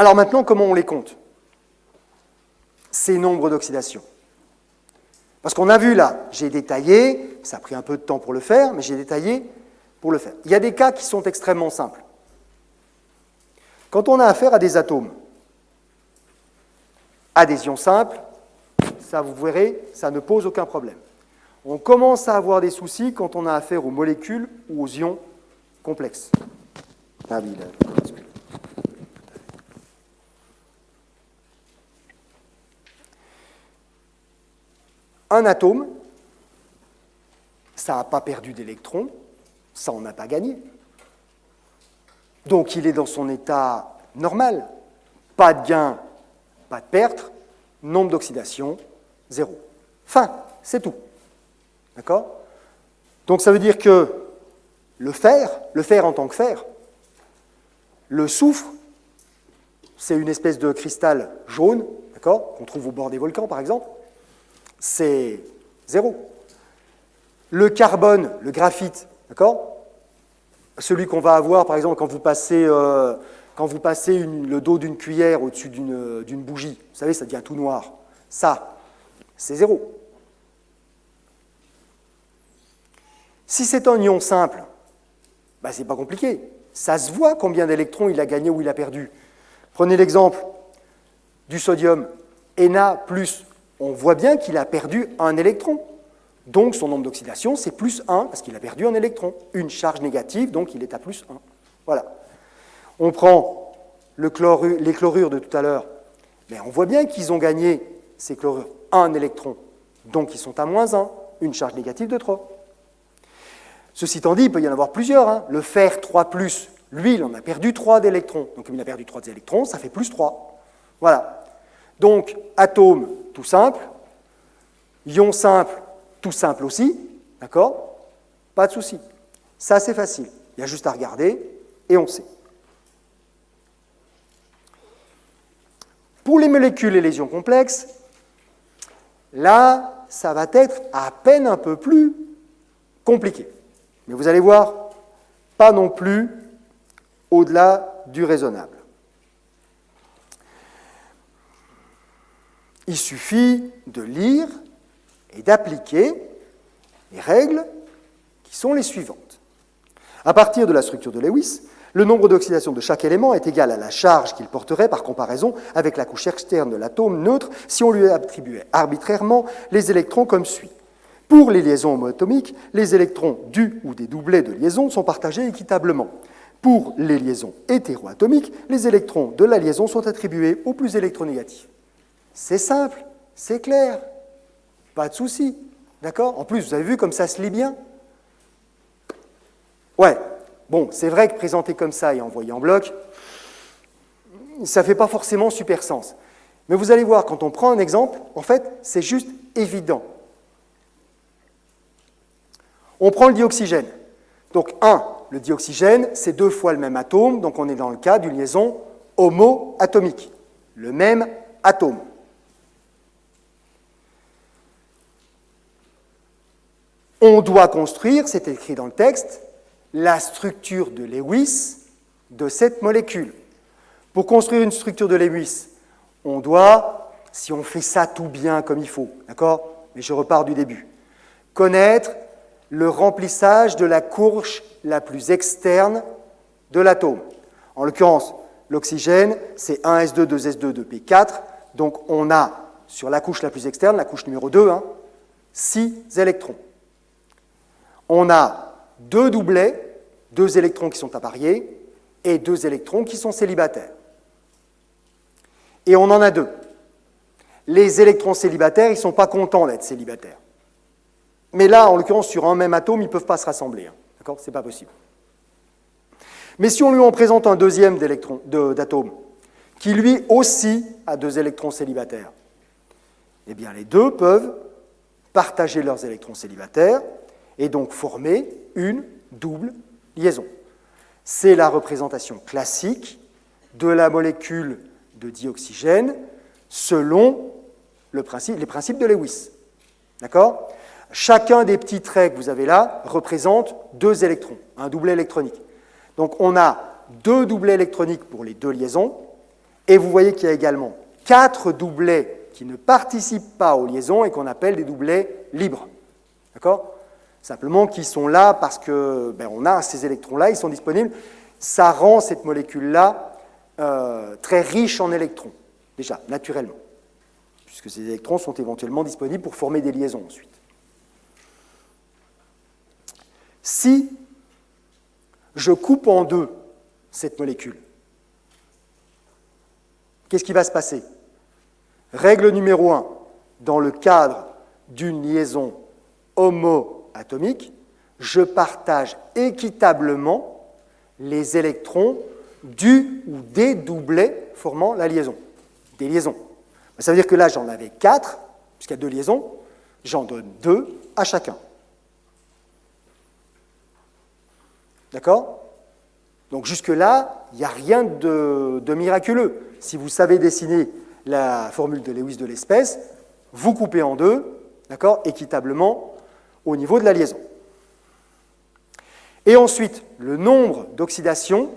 Alors maintenant, comment on les compte, ces nombres d'oxydation? Parce qu'on a vu là, j'ai détaillé, ça a pris un peu de temps pour le faire, mais j'ai détaillé pour le faire. Il y a des cas qui sont extrêmement simples. Quand on a affaire à des atomes, adhésion simple, ça vous verrez, ça ne pose aucun problème. On commence à avoir des soucis quand on a affaire aux molécules ou aux ions complexes. Ah oui, là. Un atome, ça n'a pas perdu d'électrons, ça n'en a pas gagné. Donc il est dans son état normal. Pas de gain, pas de perte, nombre d'oxydation, 0. Fin, c'est tout. D'accord? Donc ça veut dire que le fer en tant que fer, le soufre, c'est une espèce de cristal jaune, d'accord, qu'on trouve au bord des volcans par exemple, c'est 0. Le carbone, le graphite, d'accord, celui qu'on va avoir par exemple quand vous passez le dos d'une cuillère au-dessus d'une bougie, vous savez, ça devient tout noir. Ça, c'est 0. Si c'est un ion simple, ben, c'est pas compliqué. Ça se voit combien d'électrons il a gagné ou il a perdu. Prenez l'exemple du sodium, Na+, on voit bien qu'il a perdu un électron. Donc son nombre d'oxydation, c'est plus 1, parce qu'il a perdu un électron. Une charge négative, donc il est à plus 1. Voilà. On prend les chlorures de tout à l'heure, mais on voit bien qu'ils ont gagné, ces chlorures, un électron. Donc ils sont à moins 1, une charge négative de 3. Ceci étant dit, il peut y en avoir plusieurs. Hein. Le fer 3+, lui, il en a perdu 3 d'électrons. Donc comme il a perdu 3 électrons, ça fait plus 3. Voilà. Donc, atome, tout simple. Ion simple, tout simple aussi. D'accord? Pas de souci. Ça, c'est facile. Il y a juste à regarder et on sait. Pour les molécules et les ions complexes, là, ça va être à peine un peu plus compliqué. Mais vous allez voir, pas non plus au-delà du raisonnable. Il suffit de lire et d'appliquer les règles qui sont les suivantes. À partir de la structure de Lewis, le nombre d'oxydation de chaque élément est égal à la charge qu'il porterait par comparaison avec la couche externe de l'atome neutre si on lui attribuait arbitrairement les électrons comme suit. Pour les liaisons homoatomiques, les électrons du ou des doublets de liaison sont partagés équitablement. Pour les liaisons hétéroatomiques, les électrons de la liaison sont attribués au plus électronégatif. C'est simple, c'est clair, pas de souci, d'accord? En plus, vous avez vu comme ça se lit bien? Ouais, bon, c'est vrai que présenté comme ça et envoyé en bloc, ça ne fait pas forcément super sens. Mais vous allez voir, quand on prend un exemple, en fait, c'est juste évident. On prend le dioxygène. Donc, le dioxygène, c'est 2 fois le même atome, donc on est dans le cas d'une liaison homoatomique. Le même atome. On doit construire, c'est écrit dans le texte, la structure de Lewis de cette molécule. Pour construire une structure de Lewis, on doit, si on fait ça tout bien comme il faut, d'accord? Mais je repars du début, connaître le remplissage de la couche la plus externe de l'atome. En l'occurrence, l'oxygène, c'est 1s2, 2s2, 2p4. Donc on a, sur la couche la plus externe, la couche numéro 2, 6 électrons. On a 2 doublets, 2 électrons qui sont appariés, et 2 électrons qui sont célibataires. Et on en a 2. Les électrons célibataires, ils ne sont pas contents d'être célibataires. Mais là, en l'occurrence, sur un même atome, ils ne peuvent pas se rassembler. D'accord? Ce n'est pas possible. Mais si on lui en présente un deuxième d'atome, qui lui aussi a 2 électrons célibataires, eh bien les deux peuvent partager leurs électrons célibataires et donc former une double liaison. C'est la représentation classique de la molécule de dioxygène selon les principes de Lewis. D'accord? Chacun des petits traits que vous avez là représente 2 électrons, un doublet électronique. Donc on a 2 doublets électroniques pour les 2 liaisons Et vous voyez qu'il y a également 4 doublets qui ne participent pas aux liaisons et qu'on appelle des doublets libres. D'accord ? Simplement qui sont là parce que on a ces électrons-là, ils sont disponibles. Ça rend cette molécule-là très riche en électrons, déjà, naturellement, puisque ces électrons sont éventuellement disponibles pour former des liaisons ensuite. Si je coupe en deux cette molécule, qu'est-ce qui va se passer? Règle numéro 1, dans le cadre d'une liaison homo-atomique, je partage équitablement les électrons du ou des doublets formant la liaison, des liaisons. Ça veut dire que là, j'en avais 4, puisqu'il y a 2 liaisons, j'en donne 2 à chacun. D'accord? Donc jusque-là, il n'y a rien de miraculeux. Si vous savez dessiner la formule de Lewis de l'espèce, vous coupez en 2, d'accord, équitablement au niveau de la liaison. Et ensuite, le nombre d'oxydation,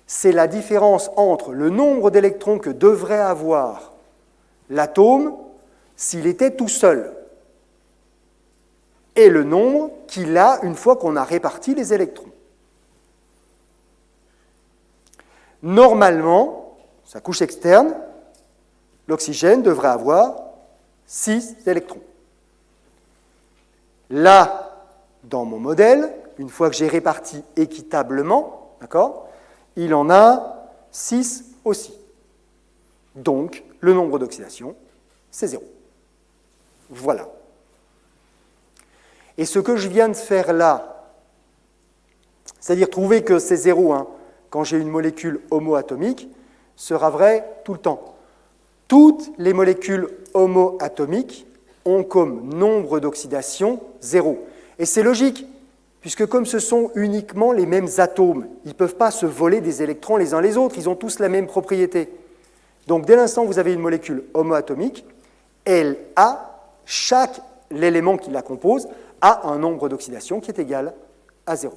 c'est la différence entre le nombre d'électrons que devrait avoir l'atome s'il était tout seul et le nombre qu'il a une fois qu'on a réparti les électrons. Normalement, sa couche externe, l'oxygène devrait avoir 6 électrons. Là, dans mon modèle, une fois que j'ai réparti équitablement, d'accord, il en a 6 aussi. Donc, le nombre d'oxydation, c'est 0. Voilà. Et ce que je viens de faire là, c'est-à-dire trouver que c'est 0, quand j'ai une molécule homo-atomique, sera vrai tout le temps. Toutes les molécules homo-atomiques ont comme nombre d'oxydation 0. Et c'est logique, puisque comme ce sont uniquement les mêmes atomes, ils ne peuvent pas se voler des électrons les uns les autres, ils ont tous la même propriété. Donc dès l'instant où vous avez une molécule homo-atomique, elle a, chaque élément qui la compose, a un nombre d'oxydation qui est égal à 0.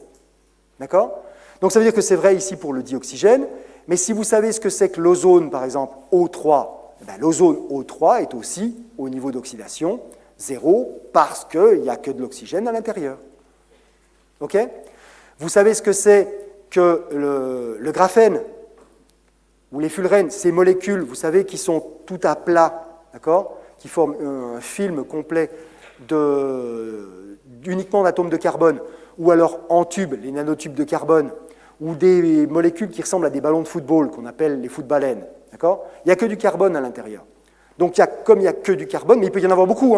D'accord ? Donc ça veut dire que c'est vrai ici pour le dioxygène, mais si vous savez ce que c'est que l'ozone, par exemple, O3, l'ozone O3 est aussi au niveau d'oxydation 0 parce qu'il n'y a que de l'oxygène à l'intérieur. OK ? Vous savez ce que c'est que le graphène ou les fullerènes, ces molécules, vous savez, qui sont tout à plat, d'accord, qui forment un film complet uniquement d'atomes de carbone, ou alors en tubes, les nanotubes de carbone, ou des molécules qui ressemblent à des ballons de football qu'on appelle les footballènes. D'accord ? Il n'y a que du carbone à l'intérieur. Donc, comme il n'y a que du carbone, mais il peut y en avoir beaucoup,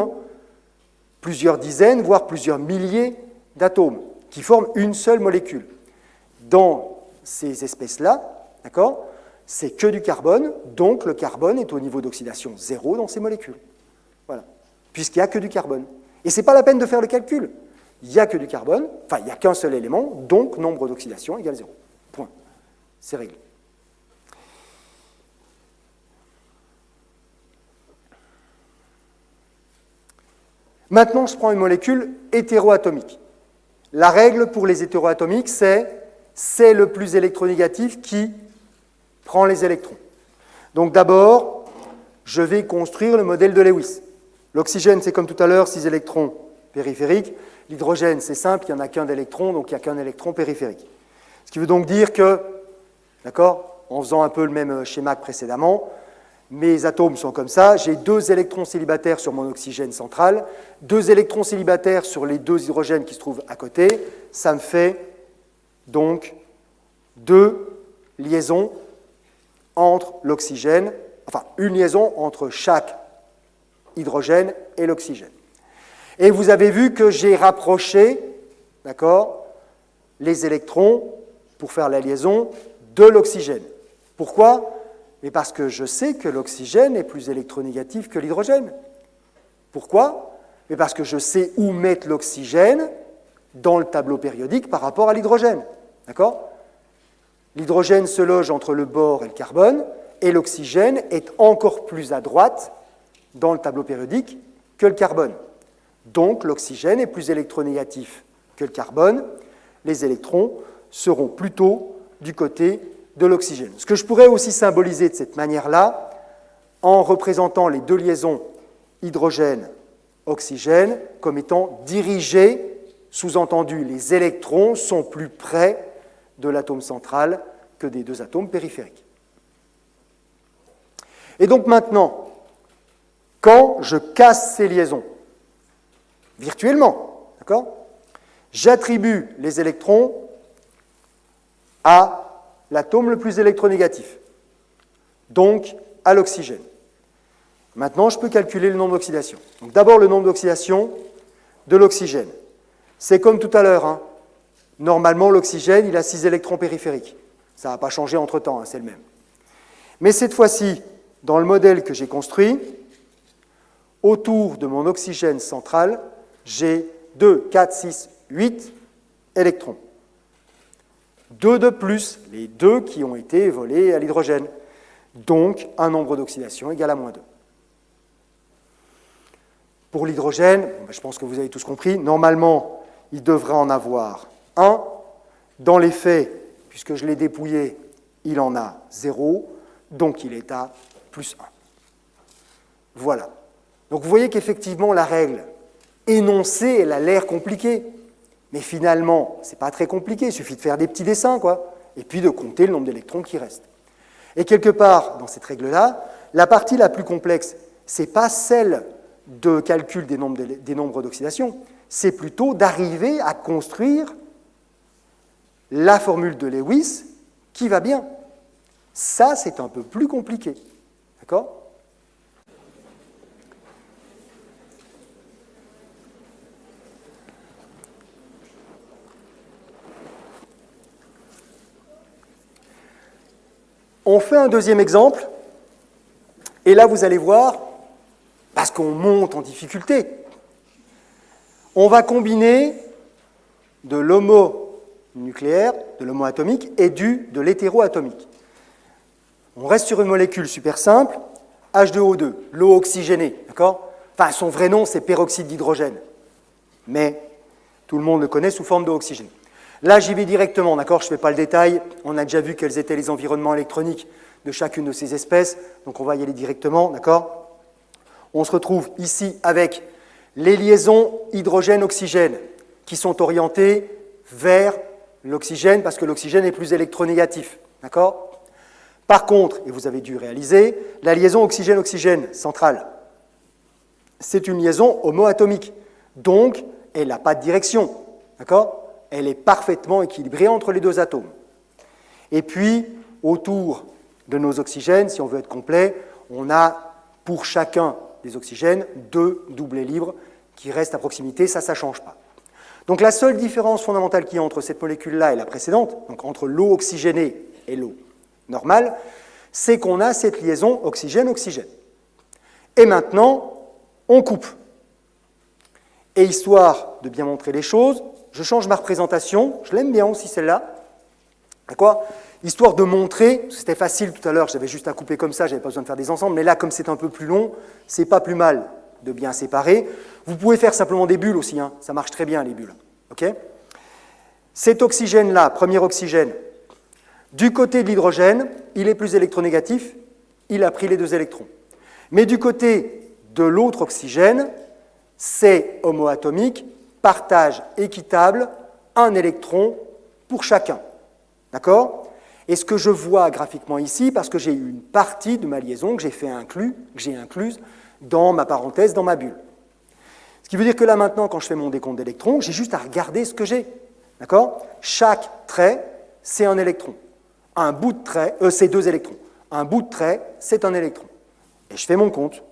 plusieurs dizaines, voire plusieurs milliers d'atomes qui forment une seule molécule. Dans ces espèces-là, d'accord, c'est que du carbone, donc le carbone est au niveau d'oxydation 0 dans ces molécules. Voilà. Puisqu'il n'y a que du carbone. Et ce n'est pas la peine de faire le calcul. Il n'y a que du carbone, enfin, il n'y a qu'un seul élément, donc nombre d'oxydation égale 0. Point. C'est réglé. Maintenant, je prends une molécule hétéroatomique. La règle pour les hétéroatomiques, c'est le plus électronégatif qui prend les électrons. Donc d'abord, je vais construire le modèle de Lewis. L'oxygène, c'est comme tout à l'heure, 6 électrons périphériques. L'hydrogène, c'est simple, il n'y en a qu'un d'électron, donc il n'y a qu'un électron périphérique. Ce qui veut donc dire que, d'accord, en faisant un peu le même schéma que précédemment, mes atomes sont comme ça, j'ai 2 électrons célibataires sur mon oxygène central, 2 électrons célibataires sur les 2 hydrogènes qui se trouvent à côté, ça me fait donc 2 liaisons entre l'oxygène, enfin une liaison entre chaque hydrogène et l'oxygène. Et vous avez vu que j'ai rapproché, d'accord, les électrons pour faire la liaison de l'oxygène. Pourquoi ? Mais parce que je sais que l'oxygène est plus électronégatif que l'hydrogène. Pourquoi ? Mais parce que je sais où mettre l'oxygène dans le tableau périodique par rapport à l'hydrogène. D'accord ? L'hydrogène se loge entre le bore et le carbone, et l'oxygène est encore plus à droite dans le tableau périodique que le carbone. Donc l'oxygène est plus électronégatif que le carbone. Les électrons seront plutôt du côté de l'oxygène. Ce que je pourrais aussi symboliser de cette manière-là, en représentant les deux liaisons hydrogène-oxygène comme étant dirigées, sous-entendu, les électrons sont plus près de l'atome central que des deux atomes périphériques. Et donc maintenant, quand je casse ces liaisons, virtuellement, d'accord, j'attribue les électrons à l'atome le plus électronégatif, donc à l'oxygène. Maintenant, je peux calculer le nombre d'oxydations. Donc d'abord, le nombre d'oxydations de l'oxygène. C'est comme tout à l'heure, hein. Normalement, l'oxygène, il a 6 électrons périphériques. Ça n'a pas changé entre-temps, hein, c'est le même. Mais cette fois-ci, dans le modèle que j'ai construit, autour de mon oxygène central, j'ai 2, 4, 6, 8 électrons. 2 de plus, les 2 qui ont été volés à l'hydrogène. Donc, un nombre d'oxydation égal à moins 2. Pour l'hydrogène, je pense que vous avez tous compris, normalement, il devrait en avoir 1. Dans les faits, puisque je l'ai dépouillé, il en a 0, donc il est à plus 1. Voilà. Donc vous voyez qu'effectivement, la règle énoncée, elle a l'air compliquée. Mais finalement, ce n'est pas très compliqué, il suffit de faire des petits dessins, quoi, et puis de compter le nombre d'électrons qui restent. Et quelque part, dans cette règle-là, la partie la plus complexe, ce n'est pas celle de calcul des nombres d'oxydation, c'est plutôt d'arriver à construire la formule de Lewis qui va bien. Ça, c'est un peu plus compliqué. D'accord ? On fait un deuxième exemple, et là, vous allez voir, parce qu'on monte en difficulté, on va combiner de l'homo nucléaire, de l'homo atomique, et de l'hétéroatomique. On reste sur une molécule super simple, H2O2, l'eau oxygénée, d'accord ? Enfin, son vrai nom, c'est peroxyde d'hydrogène, mais tout le monde le connaît sous forme d'eau oxygénée. Là, j'y vais directement, d'accord ? Je ne fais pas le détail, on a déjà vu quels étaient les environnements électroniques de chacune de ces espèces, donc on va y aller directement, d'accord ? On se retrouve ici avec les liaisons hydrogène-oxygène qui sont orientées vers l'oxygène parce que l'oxygène est plus électronégatif, d'accord ? Par contre, et vous avez dû réaliser, la liaison oxygène-oxygène centrale, c'est une liaison homoatomique, donc elle n'a pas de direction, d'accord ? Elle est parfaitement équilibrée entre les deux atomes. Et puis, autour de nos oxygènes, si on veut être complet, on a pour chacun des oxygènes 2 doublés libres qui restent à proximité, ça ne change pas. Donc la seule différence fondamentale qu'il y a entre cette molécule-là et la précédente, donc entre l'eau oxygénée et l'eau normale, c'est qu'on a cette liaison oxygène-oxygène. Et maintenant, on coupe. Et histoire de bien montrer les choses, je change ma représentation, je l'aime bien aussi celle-là, d'accord ? Histoire de montrer, c'était facile tout à l'heure, j'avais juste à couper comme ça, j'avais pas besoin de faire des ensembles, mais là, comme c'est un peu plus long, c'est pas plus mal de bien séparer. Vous pouvez faire simplement des bulles aussi, hein, ça marche très bien les bulles, ok ? Cet oxygène-là, premier oxygène, du côté de l'hydrogène, il est plus électronégatif, il a pris les 2 électrons. Mais du côté de l'autre oxygène, c'est homoatomique, partage équitable, 1 électron pour chacun. D'accord ? Et ce que je vois graphiquement ici, parce que j'ai eu une partie de ma liaison que j'ai incluse dans ma parenthèse, dans ma bulle. Ce qui veut dire que là maintenant, quand je fais mon décompte d'électrons, j'ai juste à regarder ce que j'ai. D'accord ? Chaque trait, c'est un électron. Un bout de trait, c'est 2 électrons. Un bout de trait, c'est un électron. Et je fais mon compte.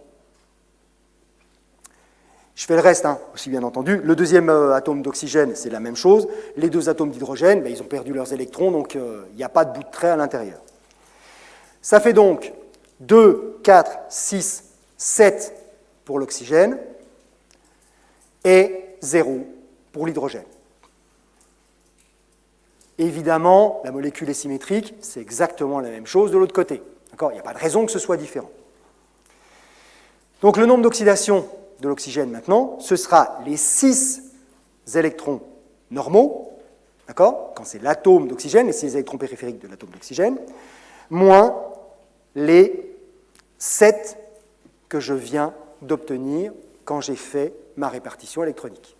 Je fais le reste, hein, aussi bien entendu. Le deuxième atome d'oxygène, c'est la même chose. Les 2 atomes d'hydrogène, ils ont perdu leurs électrons, donc il n'y a pas de bout de trait à l'intérieur. Ça fait donc 2, 4, 6, 7 pour l'oxygène et 0 pour l'hydrogène. Évidemment, la molécule est symétrique, c'est exactement la même chose de l'autre côté. D'accord ? Il n'y a pas de raison que ce soit différent. Donc le nombre d'oxydation de l'oxygène maintenant, ce sera les 6 électrons normaux d'accord, quand c'est l'atome d'oxygène, et c'est les électrons périphériques de l'atome d'oxygène, moins les 7 que je viens d'obtenir quand j'ai fait ma répartition électronique.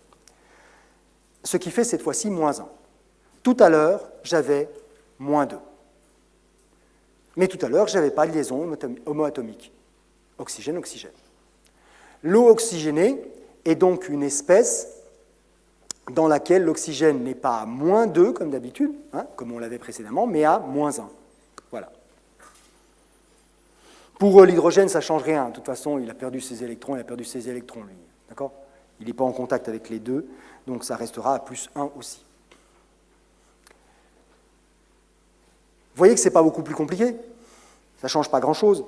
Ce qui fait cette fois-ci moins 1. Tout à l'heure, j'avais moins 2. Mais tout à l'heure, je n'avais pas de liaison homoatomique. Oxygène-oxygène. L'eau oxygénée est donc une espèce dans laquelle l'oxygène n'est pas à moins 2, comme d'habitude, hein, comme on l'avait précédemment, mais à moins 1. Voilà. Pour l'hydrogène, ça ne change rien. De toute façon, il a perdu ses électrons, lui. D'accord ? Il n'est pas en contact avec les deux, donc ça restera à plus 1 aussi. Vous voyez que ce n'est pas beaucoup plus compliqué. Ça ne change pas grand-chose.